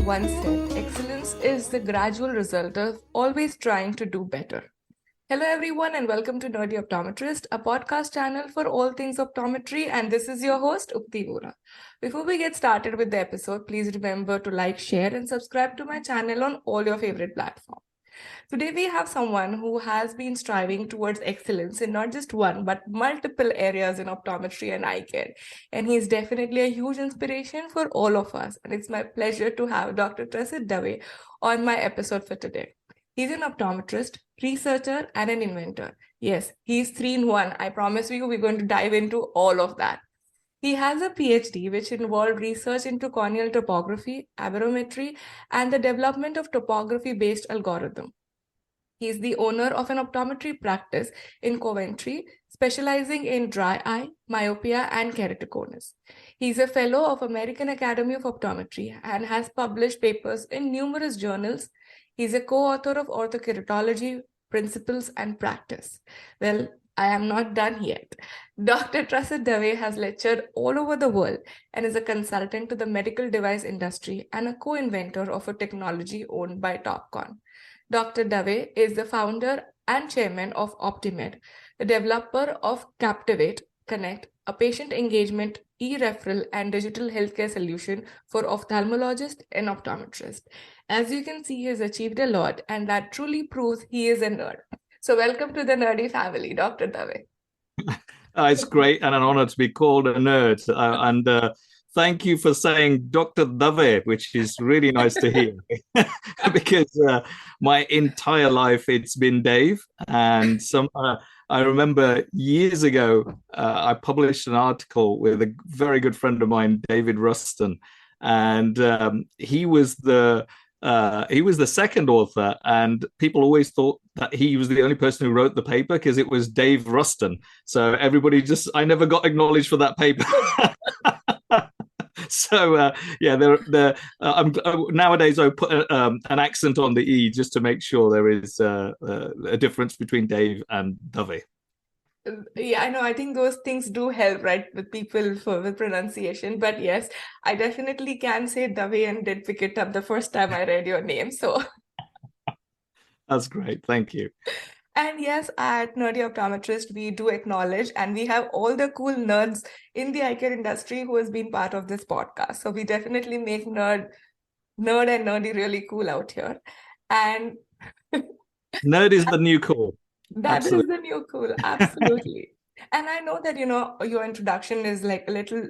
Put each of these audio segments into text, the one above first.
once said, excellence is the gradual result of always trying to do better. Hello, everyone, and welcome to Nerdy Optometrist, a podcast channel for all things optometry. And this is your host, Ukti. Before we get started with the episode, please remember to like, share, and subscribe to my channel on all your favorite platforms. Today, we have someone who has been striving towards excellence in not just one, but multiple areas in optometry and eye care. And he's definitely a huge inspiration for all of us. And it's my pleasure to have Dr. Trusit Dave on my episode for today. He's an optometrist, researcher, and an inventor. Yes, he's 3 in 1. I promise you, we're going to dive into all of that. He has a PhD, which involved research into corneal topography, aberrometry, and the development of topography-based algorithm. He is the owner of an optometry practice in Coventry, specializing in dry eye, myopia, and keratoconus. He is a fellow of American Academy of Optometry and has published papers in numerous journals. He is a co-author of Orthokeratology, Principles and Practice. Well, I am not done yet. Dr. Trusit Dave has lectured all over the world and is a consultant to the medical device industry and a co-inventor of a technology owned by Topcon. Dr. Dave is the founder and chairman of Optimed, the developer of CAPTIV8 Connect, a patient engagement, e-referral, and digital healthcare solution for ophthalmologists and optometrists. As you can see, he has achieved a lot, and that truly proves he is a nerd. So welcome to the nerdy family, Dr. Dave. It's great and an honor to be called a nerd. Thank you for saying Dr. Dave, which is really nice to hear. Because my entire life it's been Dave. And I remember years ago, I published an article with a very good friend of mine, David Ruston. And he was the second author, and people always thought that he was the only person who wrote the paper because it was Dave Ruston. So I never got acknowledged for that paper. So nowadays I put an accent on the E just to make sure there is a difference between Dave and Dave. Yeah, I know. I think those things do help, right, with people with pronunciation. But yes, I definitely can say Dave and did pick it up the first time I read your name. So that's great. Thank you. And yes, at Nerdy Optometrist, we do acknowledge and we have all the cool nerds in the eye care industry who has been part of this podcast. So we definitely make nerd and nerdy really cool out here. And nerd is the new cool. That is the new cool. Absolutely. And I know that, your introduction is like a little,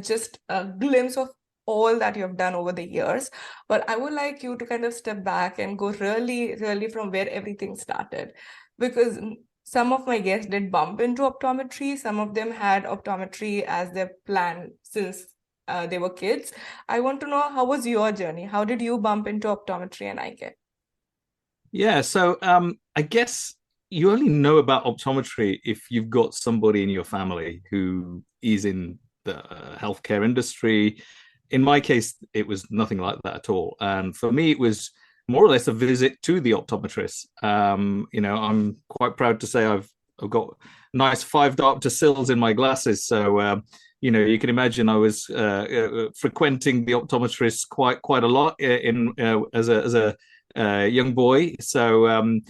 just a glimpse of all that you have done over the years. But I would like you to kind of step back and go really, really from where everything started. Because some of my guests did bump into optometry. Some of them had optometry as their plan since they were kids. I want to know, how was your journey? How did you bump into optometry and eye care? Yeah, so I guess you only know about optometry if you've got somebody in your family who is in the healthcare industry. In my case, it was nothing like that at all. And for me, it was more or less a visit to the optometrist. I'm quite proud to say I've got nice 5 diopter sills in my glasses. So, you can imagine I was frequenting the optometrist quite a lot as a young boy. So,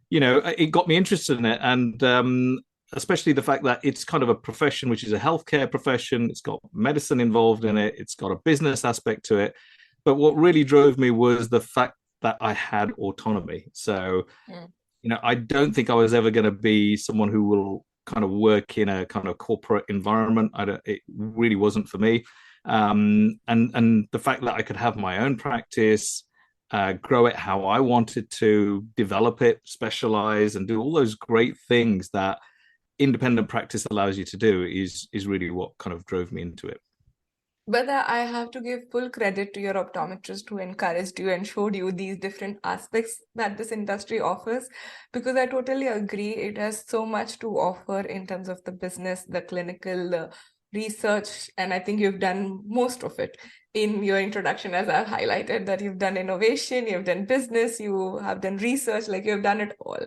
it got me interested in it. And especially the fact that it's kind of a profession, which is a healthcare profession. It's got medicine involved in it. It's got a business aspect to it. But what really drove me was the fact that I had autonomy. So, I don't think I was ever going to be someone who will kind of work in a kind of corporate environment. It really wasn't for me. And the fact that I could have my own practice, grow it how I wanted to, develop it, specialize, and do all those great things that independent practice allows you to do is really what kind of drove me into it. But I have to give full credit to your optometrist who encouraged you and showed you these different aspects that this industry offers, because I totally agree. It has so much to offer in terms of the business, the clinical, the research, and I think you've done most of it in your introduction, as I've highlighted, that you've done innovation, you've done business, you have done research, like you've done it all.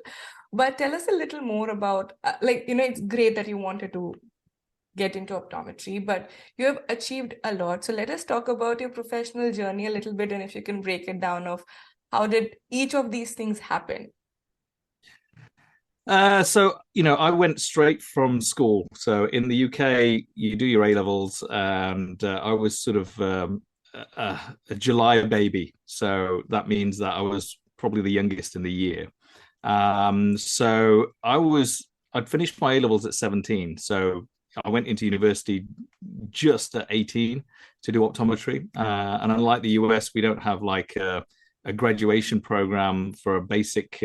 But tell us a little more about, it's great that you wanted to get into optometry, but you have achieved a lot. So let us talk about your professional journey a little bit, and if you can break it down of how did each of these things happen? I went straight from school. So in the UK, you do your A levels, and I was sort of a July baby. So that means that I was probably the youngest in the year. I'd finished my A levels at 17. So I went into university just at 18 to do optometry. And unlike the US, we don't have like a graduation program for a basic,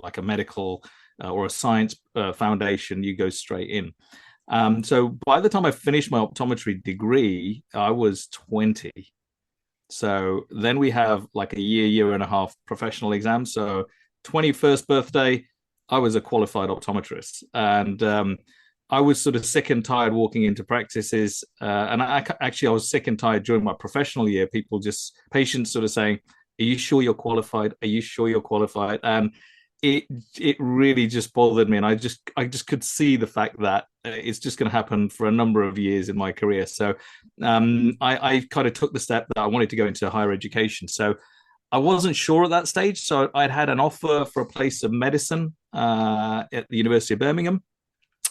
like a medical or a science foundation. You go straight in. So by the time I finished my optometry degree, I was 20. So then we have like a year and a half professional exam. So 21st birthday, I was a qualified optometrist. And I was sort of sick and tired walking into practices. And I was sick and tired during my professional year. Patients sort of saying, are you sure you're qualified? Are you sure you're qualified? And it really just bothered me. And I just could see the fact that it's just going to happen for a number of years in my career. So I kind of took the step that I wanted to go into higher education. So I wasn't sure at that stage. So I'd had an offer for a place of medicine at the University of Birmingham,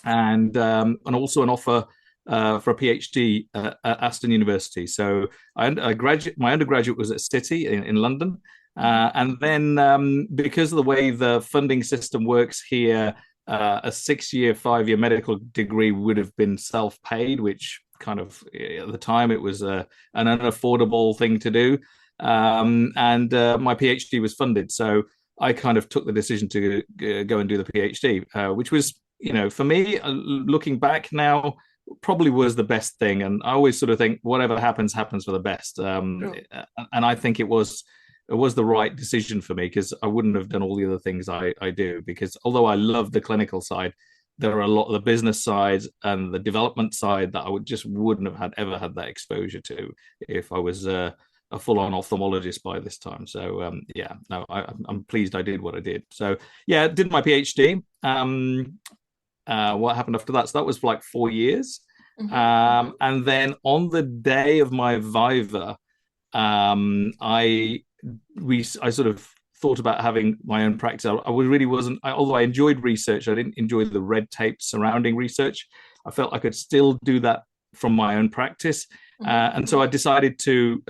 and also an offer for a PhD at Aston University. So my undergraduate was at City in London. And then because of the way the funding system works here, a 6-year, 5-year medical degree would have been self-paid, which kind of at the time it was an unaffordable thing to do. And my PhD was funded. So I kind of took the decision to go and do the PhD, which was, for me, looking back now, probably was the best thing. And I always sort of think whatever happens for the best. And I think it was the right decision for me, because I wouldn't have done all the other things I do, because although I love the clinical side, there are a lot of the business side and the development side that I wouldn't have ever had that exposure to if I was a full-on ophthalmologist by this time. So I'm pleased I did what I did. So did my PhD. What happened after that? So that was for like 4 years. Mm-hmm. And then on the day of my viva, I sort of thought about having my own practice. Although I enjoyed research, I didn't enjoy the red tape surrounding research. I felt I could still do that from my own practice. And so I decided to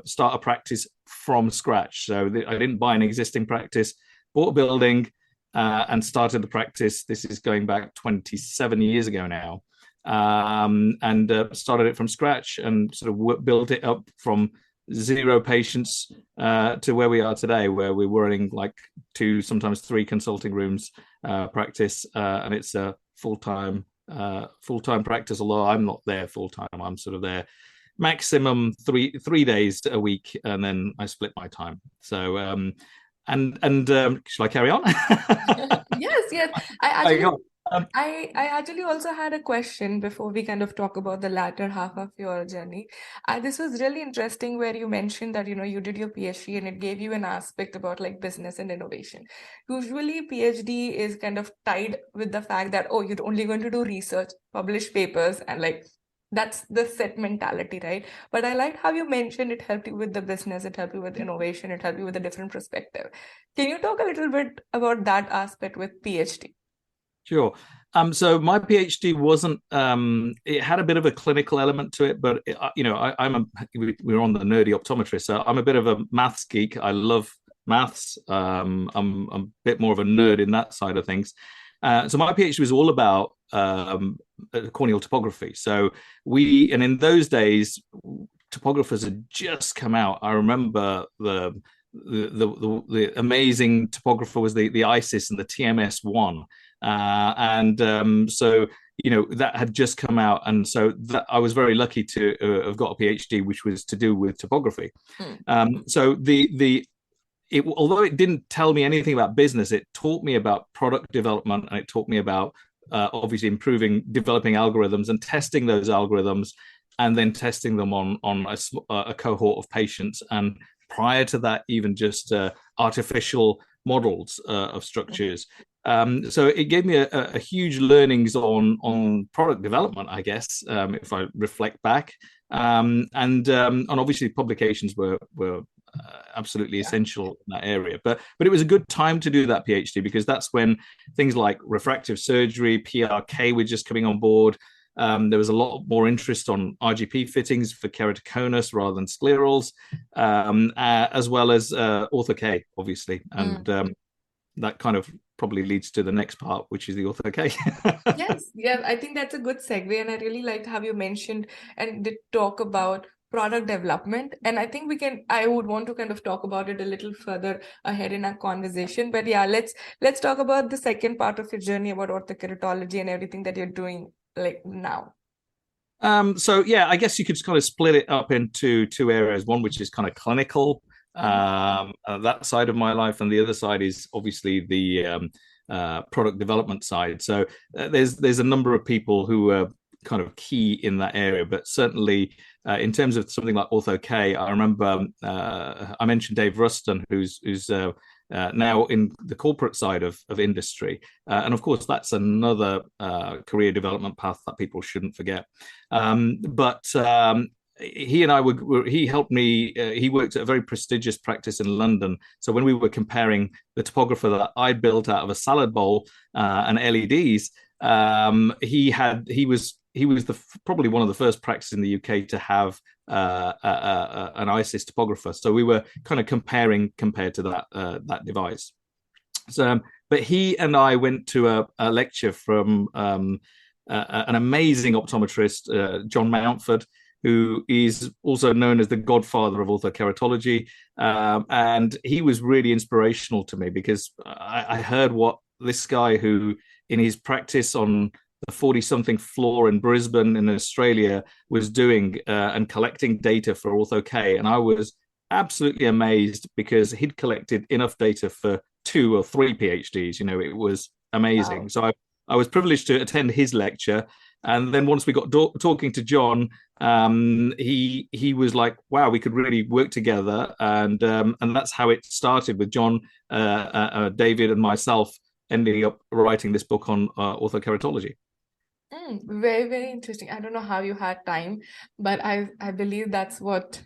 start a practice from scratch. So I didn't buy an existing practice, bought a building, and started the practice. This is going back 27 years ago now. And started it from scratch and sort of built it up from 0 patients to where we are today, where we're running like 2, sometimes 3 consulting rooms practice. And it's a full-time practice, although I'm not there full-time. I'm sort of there maximum three days a week, and then I split my time. So shall I carry on? Yes. I actually also had a question before we kind of talk about the latter half of your journey. This was really interesting where you mentioned that, you did your PhD and it gave you an aspect about like business and innovation. Usually PhD is kind of tied with the fact that, you're only going to do research, publish papers, and like that's the set mentality, right? But I liked how you mentioned it helped you with the business, it helped you with innovation, it helped you with a different perspective. Can you talk a little bit about that aspect with PhD? Sure. So my PhD wasn't. It had a bit of a clinical element to it, but we're on the nerdy optometrist, so I'm a bit of a maths geek. I love maths. I'm a bit more of a nerd in that side of things. So my PhD was all about corneal topography. So in those days, topographers had just come out. I remember the amazing topographer was the ISIS and the TMS-1. So that had just come out, and so I was very lucky to have got a PhD, which was to do with topography. So although it didn't tell me anything about business, it taught me about product development, and it taught me about obviously developing algorithms and testing those algorithms, and then testing them on a cohort of patients. And prior to that, even just artificial models of structures. So it gave me a huge learnings on product development, I guess, if I reflect back. And obviously publications were absolutely essential in that area. But it was a good time to do that PhD, because that's when things like refractive surgery, PRK were just coming on board. There was a lot more interest on RGP fittings for keratoconus rather than sclerals, as well as Ortho-K, obviously. And that kind of probably leads to the next part, which is the Ortho-K. Yes, yeah, I think that's a good segue. And I really liked how you mentioned and did talk about product development. And I think I would want to kind of talk about it a little further ahead in our conversation. But yeah, let's talk about the second part of your journey about orthokeratology and everything that you're doing like now. So yeah, I guess you could kind of split it up into two areas. One which is kind of clinical, that side of my life, and the other side is obviously the product development side. So there's a number of people who are kind of key in that area, but certainly in terms of something like Ortho-K, I remember I mentioned Dave Ruston, who's now in the corporate side of industry. And of course, that's another career development path that people shouldn't forget. But he and I he helped me, he worked at a very prestigious practice in London. So when we were comparing the topographer that I built out of a salad bowl and LEDs, he was probably one of the first practices in the UK to have an ISIS topographer. So we were kind of compared to that device. So, but he and I went to a lecture from an amazing optometrist, John Mountford, who is also known as the godfather of orthokeratology. And he was really inspirational to me, because I heard what this guy, who in his practice on the 40-something floor in Brisbane in Australia, was doing and collecting data for Ortho-K. And I was absolutely amazed, because he'd collected enough data for 2 or 3 PhDs. It was amazing. Wow. So I was privileged to attend his lecture. And then once we got talking to John, he was like, wow, we could really work together. And that's how it started, with John, David and myself ending up writing this book on orthokeratology. Very, very interesting. I don't know how you had time, but I believe that's what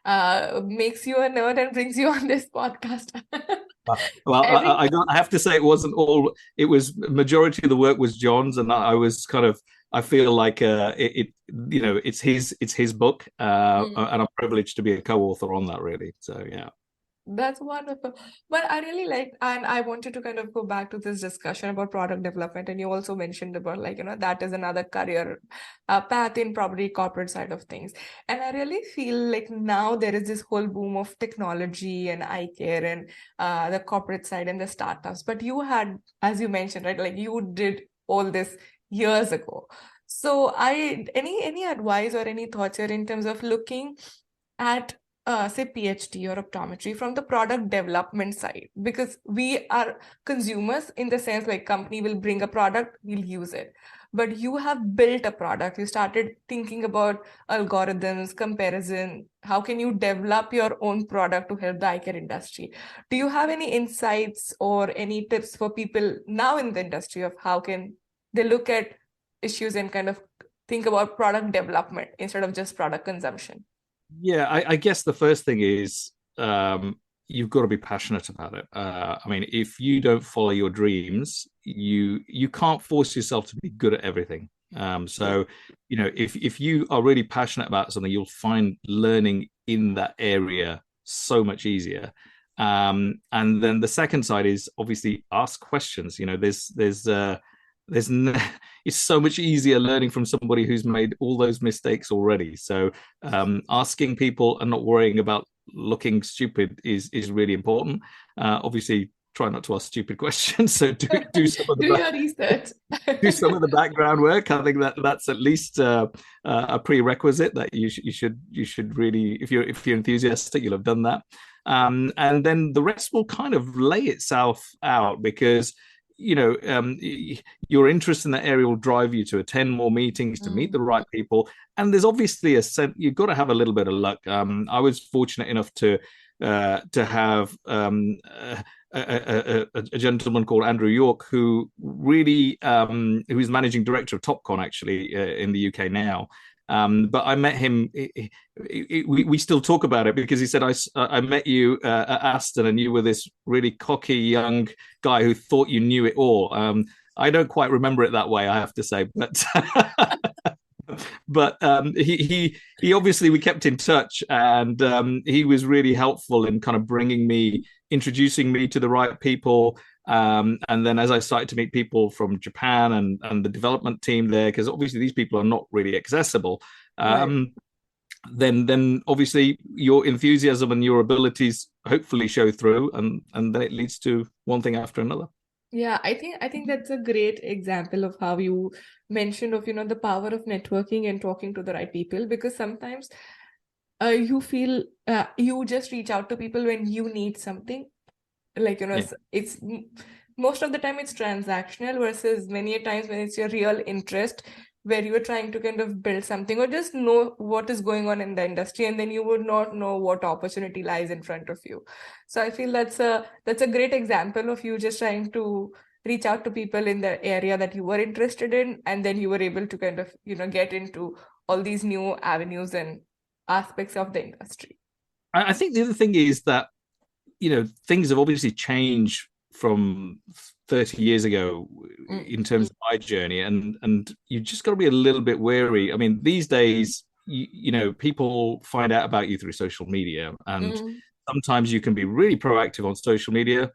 makes you a nerd and brings you on this podcast. Well, I have to say, it wasn't all. It was majority of the work was John's, and I was kind of. I feel like it's his book, and I'm privileged to be a co-author on that, really. So yeah. That's wonderful. But I really like, and I wanted to kind of go back to this discussion about product development. And you also mentioned about that is another career path in probably corporate side of things. And I really feel like now there is this whole boom of technology and eye care and the corporate side and the startups. But you had, as you mentioned, right, like you did all this years ago. So any advice or any thoughts here in terms of looking at say PhD or optometry from the product development side, because we are consumers in the sense like company will bring a product, we'll use it. But you have built a product, you started thinking about algorithms, comparison, how can you develop your own product to help the eye care industry? Do you have any insights or any tips for people now in the industry of how can they look at issues and kind of think about product development instead of just product consumption? Yeah, I guess the first thing is you've got to be passionate about it. I mean, if you don't follow your dreams, you can't force yourself to be good at everything. So, if you are really passionate about something, you'll find learning in that area so much easier. And then the second side is obviously ask questions. It's so much easier learning from somebody who's made all those mistakes already. So asking people and not worrying about looking stupid is really important. Obviously, try not to ask stupid questions. So do some of the your research. Do some of the background work. I think that's at least a prerequisite that you should really, if you're enthusiastic, you'll have done that. And then the rest will kind of lay itself out, because your interest in that area will drive you to attend more meetings, to meet the right people. And there's obviously you've got to have a little bit of luck. I was fortunate enough to have a gentleman called Andrew York, who really who is managing director of Topcon actually in the UK now. But I met him. We still talk about it because he said, I met you at Aston and you were this really cocky young guy who thought you knew it all. I don't quite remember it that way, I have to say, but but he obviously, we kept in touch, and he was really helpful in kind of introducing me to the right people. And then as I started to meet people from Japan and the development team there, because obviously these people are not really accessible, Right. then obviously your enthusiasm and your abilities hopefully show through, and then it leads to one thing after another. Yeah, I think that's a great example of how you mentioned of, the power of networking and talking to the right people, because sometimes you feel you just reach out to people when you need something. Like, Yeah. most of the time it's transactional versus many a times when it's your real interest, where you are trying to kind of build something or just know what is going on in the industry, and then you would not know what opportunity lies in front of you. So I feel that's a great example of you just trying to reach out to people in the area that you were interested in, and then you were able to kind of, get into all these new avenues and aspects of the industry. I think the other thing is that things have obviously changed from 30 years ago Mm. in terms of my journey, and you just got to be a little bit wary. I mean, these days, people find out about you through social media, and Mm. sometimes you can be really proactive on social media.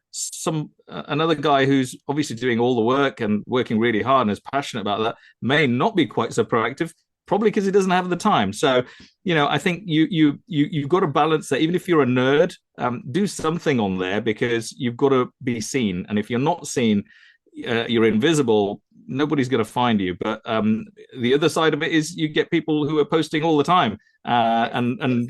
Another guy who's obviously doing all the work and working really hard and is passionate about that may not be quite so proactive, probably because he doesn't have the time. So, I think you've got to balance that. Even if you're a nerd, do something on there, because you've got to be seen. And if you're not seen, you're invisible. Nobody's going to find you. But the other side of it is you get people who are posting all the time, Yes. and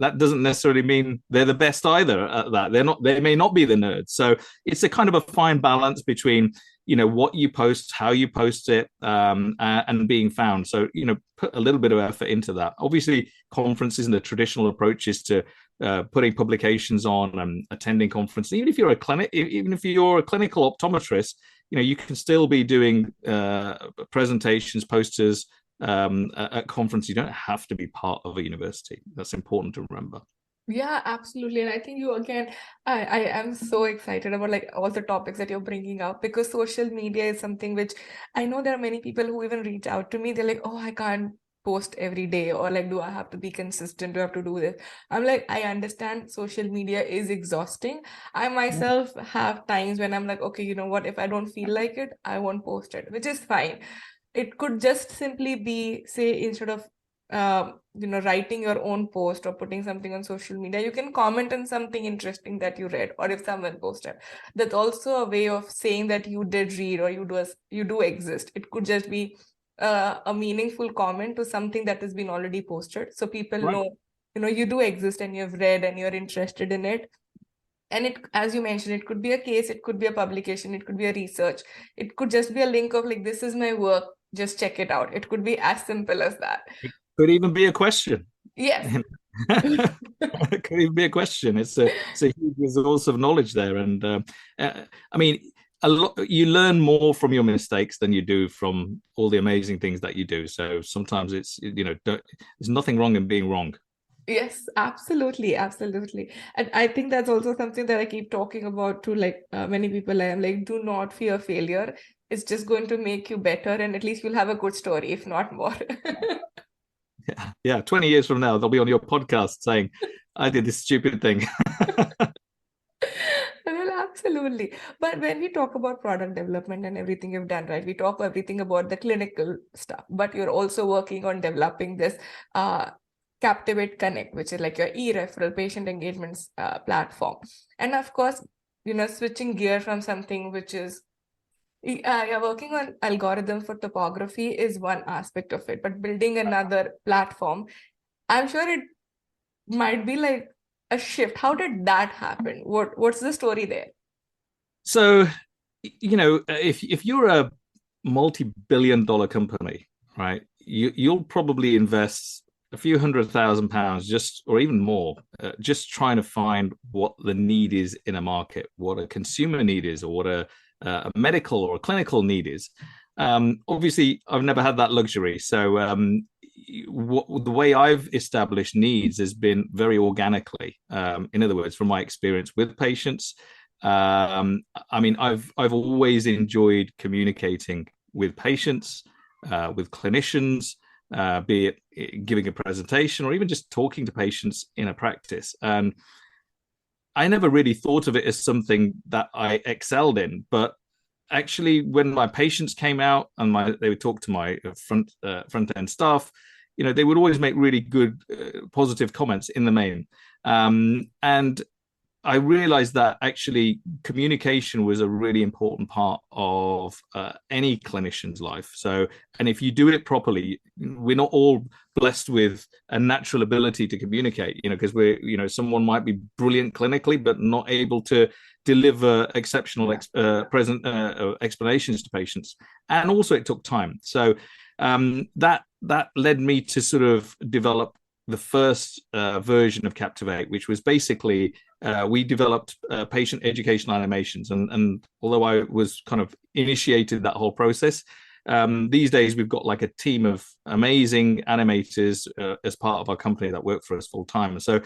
that doesn't necessarily mean they're the best either at that. They're not. They may not be the nerds. So it's a kind of a fine balance between what you post, how you post it, and being found. So put a little bit of effort into that. Obviously, conferences and the traditional approaches to putting publications on and attending conferences. Even if you're a clinical optometrist, you can still be doing presentations, posters at conference. You don't have to be part of a university. That's important to remember. Yeah, absolutely. And I think you again, I am so excited about like all the topics that you're bringing up, because social media is something which I know there are many people who even reach out to me. They're like, oh, I can't post every day, or like, do I have to be consistent? Do I have to do this? I'm like, I understand social media is exhausting. I myself have times when I'm like, okay, you know what? If I don't feel like it, I won't post it, which is fine. It could just simply be, say, instead of writing your own post or putting something on social media, you can comment on something interesting that you read, or if someone posted. That's also a way of saying that you did read, or you do exist. It could just be a meaningful comment to something that has been already posted, so people Right. know, you do exist and you've read and you're interested in it. And it, as you mentioned, it could be a case, it could be a publication, it could be a research, it could just be a link of like, this is my work, just check it out. It could be as simple as that. It could even be a question. Yes. It could even be a question. It's a huge resource of knowledge there, and I mean, a lot. You learn more from your mistakes than you do from all the amazing things that you do. So sometimes there's nothing wrong in being wrong. Yes, absolutely, absolutely. And I think that's also something that I keep talking about to like many people. I am like, do not fear failure. It's just going to make you better, and at least you'll have a good story, if not more. Yeah, yeah. 20 years from now, they'll be on your podcast saying, "I did this stupid thing." Well, absolutely. But when we talk about product development and everything you've done, right, we talk everything about the clinical stuff, but you're also working on developing this uh, CAPTIV8 Connect, which is like your e-referral patient engagements platform. And of course, switching gear from something which is, you're working on algorithm for topography is one aspect of it, but building another platform, I'm sure it might be like a shift. How did that happen? What's the story there? So, if you're a multi-billion-dollar company, right, you'll probably invest a few £100,000 just, or even more, just trying to find what the need is in a market, what a consumer need is, or what a medical or a clinical need is. Obviously, I've never had that luxury. So the way I've established needs has been very organically. In other words, from my experience with patients, I mean, I've always enjoyed communicating with patients, with clinicians, be it giving a presentation or even just talking to patients in a practice. And I never really thought of it as something that I excelled in, but actually, when my patients came out and they would talk to my front end staff, they would always make really good, positive comments in the main. And I realized that actually communication was a really important part of any clinician's life. So, and if you do it properly, we're not all blessed with a natural ability to communicate, because someone might be brilliant clinically, but not able to deliver exceptional explanations to patients. And also it took time. So that led me to sort of develop the first version of CAPTIV8, which was basically we developed patient educational animations. And although I was kind of initiated that whole process, these days we've got like a team of amazing animators as part of our company that work for us full time. So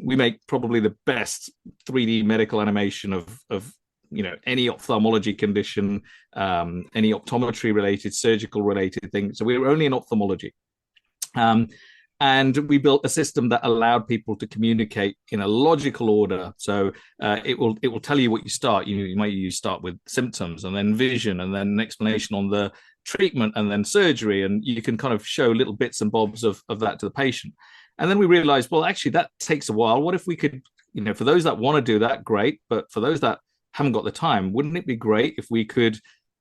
we make probably the best 3D medical animation of any ophthalmology condition, any optometry related, surgical related thing. So we were only in ophthalmology. And we built a system that allowed people to communicate in a logical order. So it will tell you what you start. You might start with symptoms and then vision and then an explanation on the treatment and then surgery. And you can kind of show little bits and bobs of that to the patient. And then we realized, well, actually, that takes a while. What if we could, for those that want to do that, great. But for those that haven't got the time, wouldn't it be great if we could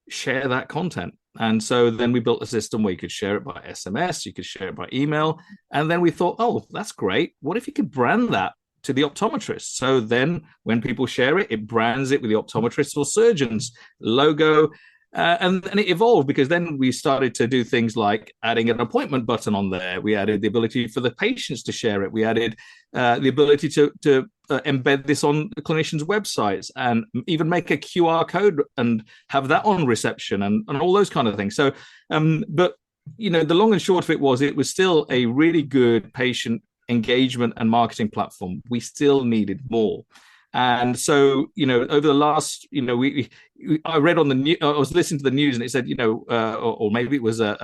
share that content? And so then we built a system where you could share it by SMS, you could share it by email. And then we thought, oh, that's great. What if you could brand that to the optometrist? So then when people share it, it brands it with the optometrist or surgeon's logo. And it evolved because then we started to do things like adding an appointment button on there. We added the ability for the patients to share it. We added the ability to embed this on the clinicians' websites and even make a QR code and have that on reception and all those kind of things. So, but, the long and short of it was still a really good patient engagement and marketing platform. We still needed more. And so, over the last, I read on the news, I was listening to the news and it said, or maybe it was an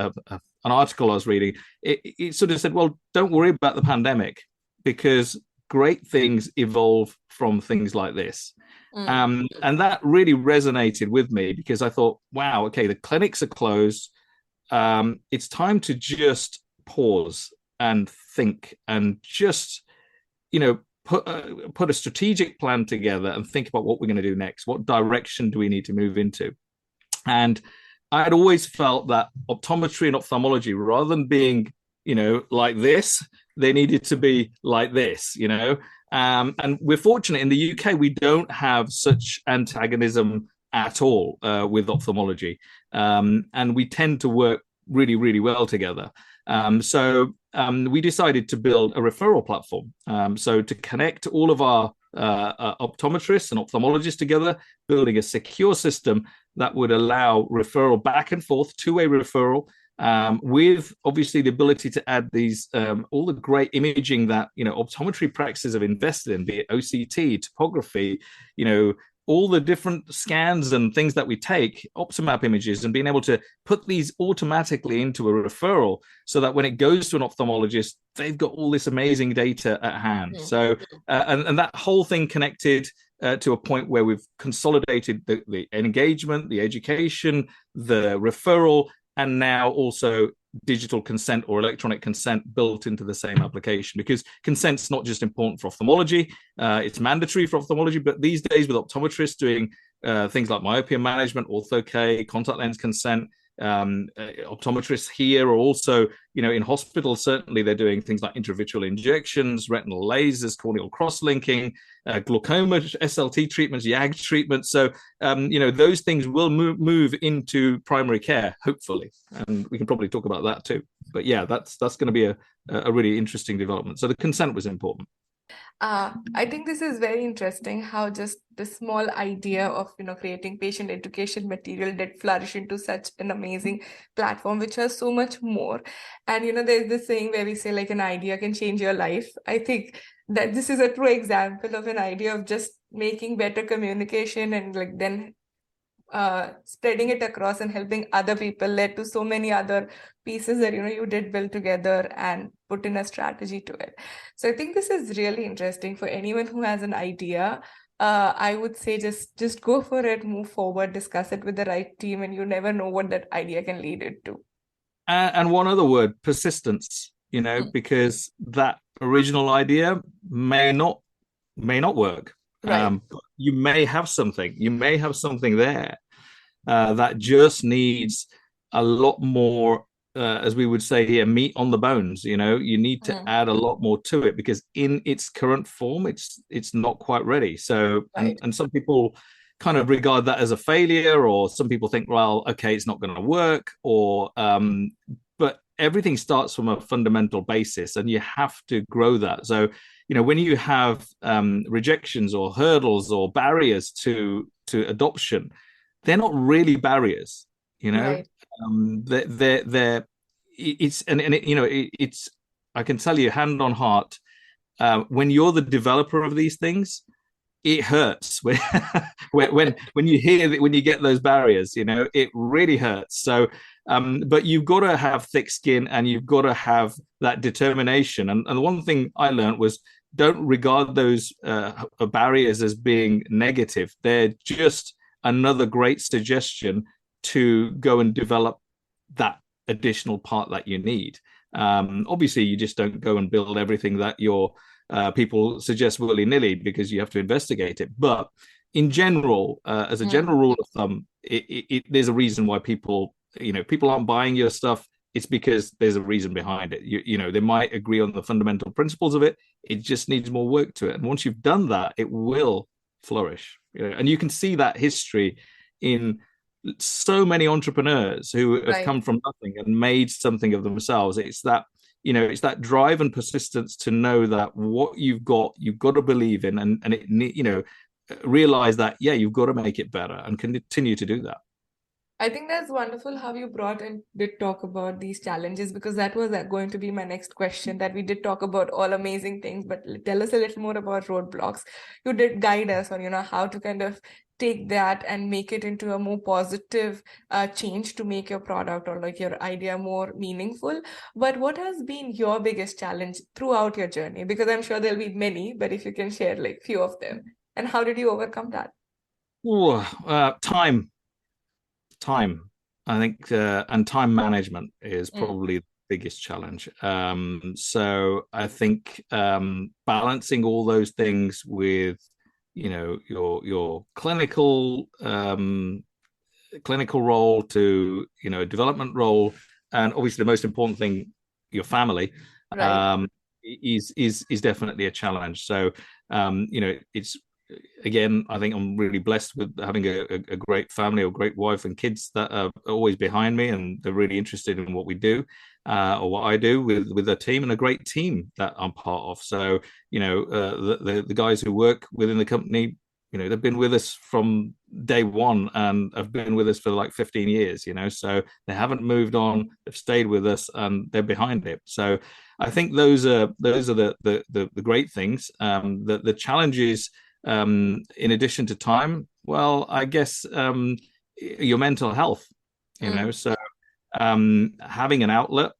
article I was reading. It sort of said, well, don't worry about the pandemic because great things evolve from things like this. And that really resonated with me because I thought, wow, okay, the clinics are closed. It's time to just pause and think and just, put a strategic plan together and think about what we're going to do next. What direction do we need to move into? And I had always felt that optometry and ophthalmology, rather than being, like this, they needed to be like this, and we're fortunate in the UK, we don't have such antagonism at all with ophthalmology. And we tend to work really, really well together. So we decided to build a referral platform. So to connect all of our optometrists and ophthalmologists together, building a secure system that would allow referral back and forth, two-way referral, with obviously the ability to add these all the great imaging that optometry practices have invested in, be it OCT, topography, all the different scans and things that we take, Optomap images, and being able to put these automatically into a referral so that when it goes to an ophthalmologist, they've got all this amazing data at hand. So, and that whole thing connected to a point where we've consolidated the engagement, the education, the referral, and now also digital consent or electronic consent built into the same application, because consent's not just important for ophthalmology, it's mandatory for ophthalmology, but these days with optometrists doing things like myopia management, ortho-K, contact lens consent, Optometrists here are also, in hospitals, certainly they're doing things like intravitreal injections, retinal lasers, corneal cross-linking, glaucoma, SLT treatments, YAG treatments. So, those things will move into primary care, hopefully. And we can probably talk about that too. But yeah, that's going to be a really interesting development. So the consent was important. I think this is very interesting how just the small idea of creating patient education material did flourish into such an amazing platform which has so much more. And there's this saying where we say like an idea can change your life. I think that this is a true example of an idea of just making better communication and like then spreading it across and helping other people led to so many other pieces that you did build together and put in a strategy to it. So I think this is really interesting for anyone who has an idea. I would say just go for it, move forward, discuss it with the right team, and you never know what that idea can lead it to. And one other word, persistence, because that original idea may not work. Right. But you may have something there that just needs a lot more, as we would say here, meat on the bones. You need to add a lot more to it because in its current form, it's not quite ready. So, Right. and some people kind of regard that as a failure, or some people think, well, okay, it's not going to work, or but everything starts from a fundamental basis, and you have to grow that. So, when you have rejections or hurdles or barriers to adoption, they're not really barriers. Right. They're it's and it's I can tell you hand on heart, when you're the developer of these things, it hurts when you hear that, when you get those barriers, it really hurts. So but you've got to have thick skin and you've got to have that determination. And the one thing I learned was, don't regard those barriers as being negative. They're just another great suggestion to go and develop that additional part that you need. Obviously, you just don't go and build everything that your people suggest willy-nilly, because you have to investigate it. But in general, as a general rule of thumb, there's a reason why people aren't buying your stuff. It's because there's a reason behind it. They might agree on the fundamental principles of it. It just needs more work to it. And once you've done that, it will flourish. And you can see that history in so many entrepreneurs who have come from nothing and made something of themselves. It's that drive and persistence to know that what you've got to believe in, and it realize that you've got to make it better and continue to do that. I think that's wonderful how you brought and did talk about these challenges, because that was going to be my next question, that we did talk about all amazing things, but tell us a little more about roadblocks. You did guide us on, how to kind of take that and make it into a more positive change to make your product or like your idea more meaningful. But what has been your biggest challenge throughout your journey? Because I'm sure there'll be many, but if you can share like few of them, and how did you overcome that? Ooh, time, I think, and time management is probably the biggest challenge. So I think balancing all those things with your clinical role to a development role, and obviously the most important thing, your family, is definitely a challenge. So it's, again, I think I'm really blessed with having a great family, or great wife and kids that are always behind me, and they're really interested in what we do, or what I do with a team, and a great team that I'm part of. So, the guys who work within the company, they've been with us from day one and have been with us for like 15 years, so they haven't moved on. They've stayed with us and they're behind it. So I think those are the great things. The challenges, in addition to time, well, I guess your mental health, so having an outlet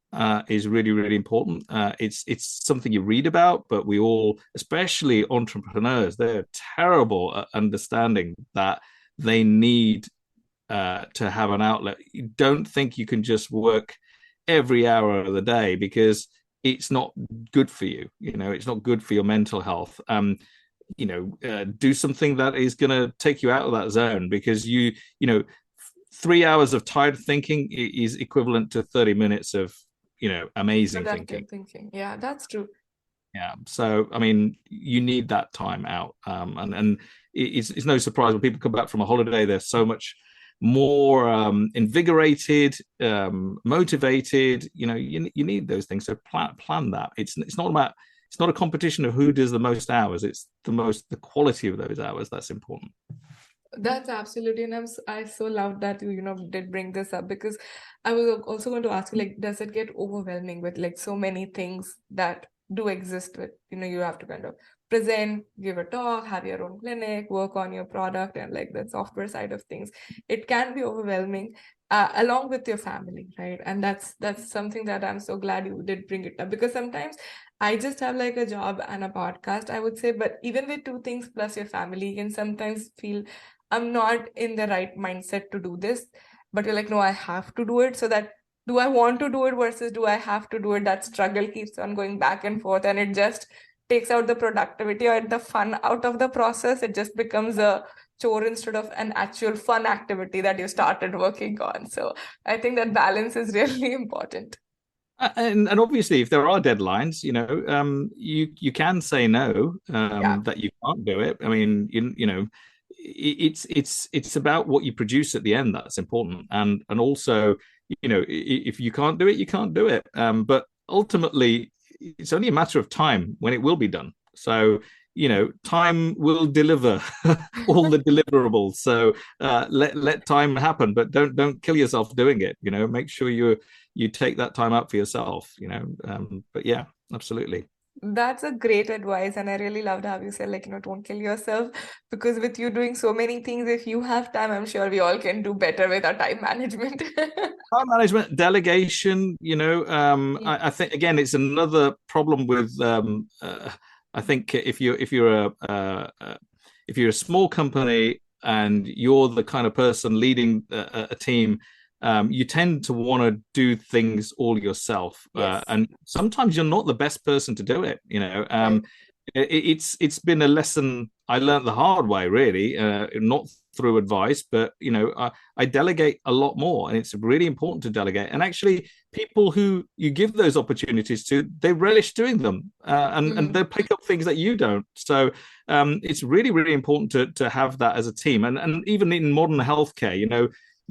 is really, really important. It's something you read about, but we all, especially entrepreneurs, they're terrible at understanding that they need to have an outlet. You don't think you can just work every hour of the day, because it's not good for you. It's not good for your mental health. Do something that is going to take you out of that zone, because 3 hours of tired thinking is equivalent to 30 minutes of, amazing Productive thinking. thinking. Yeah, that's true. Yeah. So, I mean, you need that time out. And it's no surprise when people come back from a holiday, they're so much more invigorated, motivated. You need those things. So plan that. It's not a competition of who does the most hours. It's the quality of those hours that's important. That's absolutely, and I so love that you did bring this up, because I was also going to ask you, like, does it get overwhelming with like so many things that do exist with, you have to kind of present, give a talk, have your own clinic, work on your product, and like the software side of things. It can be overwhelming, along with your family, right? And that's something that I'm so glad you did bring it up, because sometimes I just have like a job and a podcast, I would say, but even with two things plus your family, you can sometimes feel I'm not in the right mindset to do this, but you're like, no, I have to do it. So that, do I want to do it versus do I have to do it? That struggle keeps on going back and forth, and it just takes out the productivity or the fun out of the process. It just becomes a chore instead of an actual fun activity that you started working on. So I think that balance is really important. And obviously, if there are deadlines, you can say no, Yeah. that you can't do it. I mean, it's about what you produce at the end that's important, and also, if you can't do it, you can't do it. But ultimately, it's only a matter of time when it will be done. So, time will deliver all the deliverables. So let time happen, but don't kill yourself doing it. Make sure you take that time out for yourself. But yeah, absolutely. That's a great advice, and I really loved how you said, like, don't kill yourself, because with you doing so many things, if you have time, I'm sure we all can do better with our time management. Time management, delegation. I think again, it's another problem with. I think if you're a small company and you're the kind of person leading a team, you tend to want to do things all yourself, Yes. and sometimes you're not the best person to do it. Right. It's been a lesson I learned the hard way, really, not through advice, but I delegate a lot more, and it's really important to delegate. And actually, people who you give those opportunities to, they relish doing them, and they pick up things that you don't. So it's really, really important to have that as a team. And even in modern healthcare,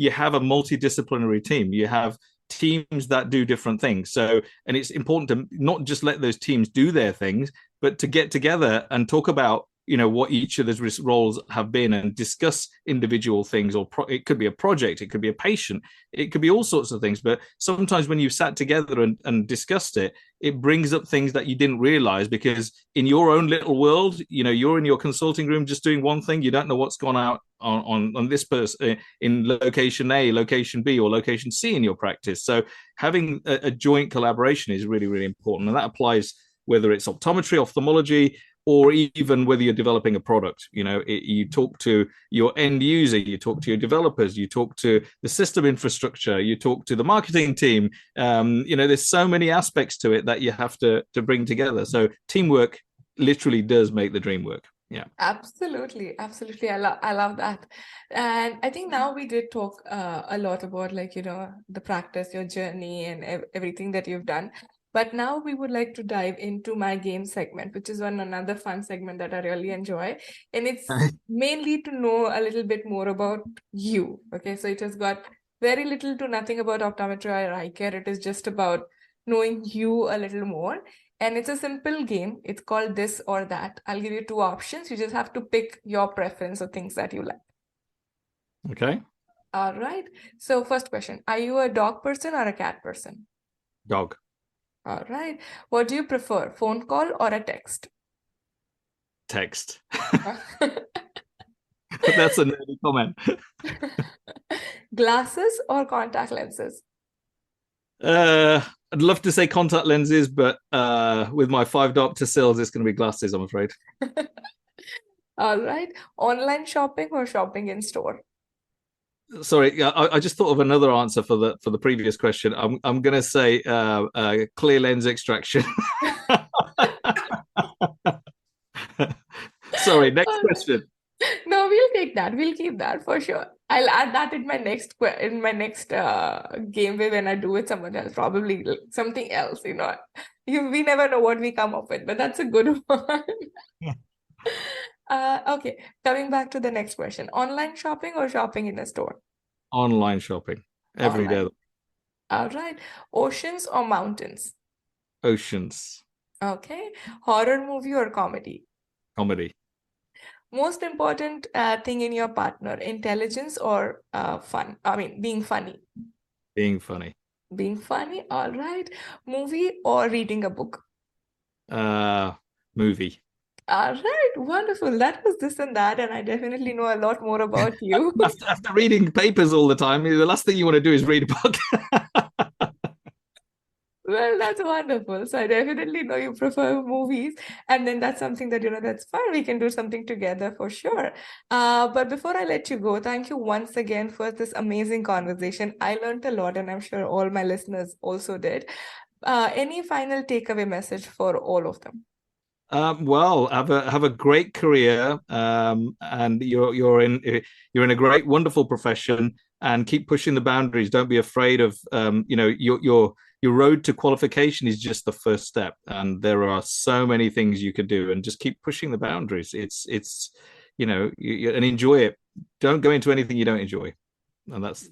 you have a multidisciplinary team. You have teams that do different things. So, and it's important to not just let those teams do their things, but to get together and talk about what each of those roles have been, and discuss individual things. Or it could be a project, it could be a patient, it could be all sorts of things. But sometimes when you've sat together and discussed it, it brings up things that you didn't realize, because in your own little world, you're in your consulting room just doing one thing. You don't know what's gone out on this person in location A, location B, or location C in your practice. So having a joint collaboration is really, really important, and that applies whether it's optometry, ophthalmology, or even whether you're developing a product. You talk to your end user, you talk to your developers, you talk to the system infrastructure, you talk to the marketing team. There's so many aspects to it that you have to bring together. So teamwork literally does make the dream work. Yeah. Absolutely, absolutely. I love that. And I think now we did talk a lot about, like, the practice, your journey, and everything that you've done. But now we would like to dive into my game segment, which is another fun segment that I really enjoy. And it's mainly to know a little bit more about you. Okay, so it has got very little to nothing about optometry or eye care. It is just about knowing you a little more. And it's a simple game. It's called this or that. I'll give you two options. You just have to pick your preference or things that you like. Okay. All right. So first question, are you a dog person or a cat person? Dog. All right. What do you prefer, phone call or a text? Text. That's a nerdy comment. Glasses or contact lenses? I'd love to say contact lenses, but with my 5 diopter cells, it's going to be glasses, I'm afraid. All right. Online shopping or shopping in store? Sorry, I just thought of another answer for the previous question. I'm going to say clear lens extraction. Sorry, next question. No, we'll take that. We'll keep that for sure. I'll add that in my next game when I do with someone else. Probably something else. We never know what we come up with, but that's a good one. Yeah. Okay, coming back to the next question: online shopping or shopping in a store? Online shopping every day. Online. All right. Oceans or mountains? Oceans. Okay. Horror movie or comedy? Comedy. Most important thing in your partner, intelligence or fun? I mean, being funny. Being funny. Being funny, all right. Movie or reading a book? Movie. All right, wonderful. That was this and that, and I definitely know a lot more about you. After reading papers all the time, the last thing you want to do is read a book. Well, that's wonderful. So I definitely know you prefer movies, and then that's something that, that's fun. We can do something together for sure. But before I let you go, thank you once again for this amazing conversation. I learned a lot, and I'm sure all my listeners also did. Any final takeaway message for all of them? Well, have a great career, and you're in a great, wonderful profession, and keep pushing the boundaries. Don't be afraid of, your road to qualification is just the first step, and there are so many things you can do, and just keep pushing the boundaries. It's and enjoy it. Don't go into anything you don't enjoy, and that's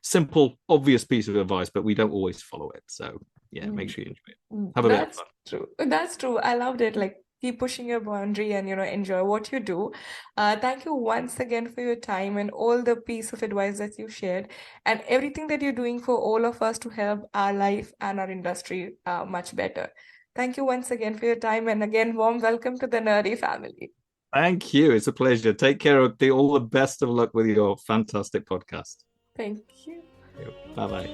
simple, obvious piece of advice, but we don't always follow it. So yeah, make sure you enjoy it. Have a bit of That's fun. true. That's true. I loved it. Like, keep pushing your boundary and, enjoy what you do. Thank you once again for your time and all the piece of advice that you shared and everything that you're doing for all of us to help our life and our industry much better. Thank you once again for your time. And again, warm welcome to the Nerdy family. Thank you. It's a pleasure. Take care. All the best of luck with your fantastic podcast. Thank you. Bye bye.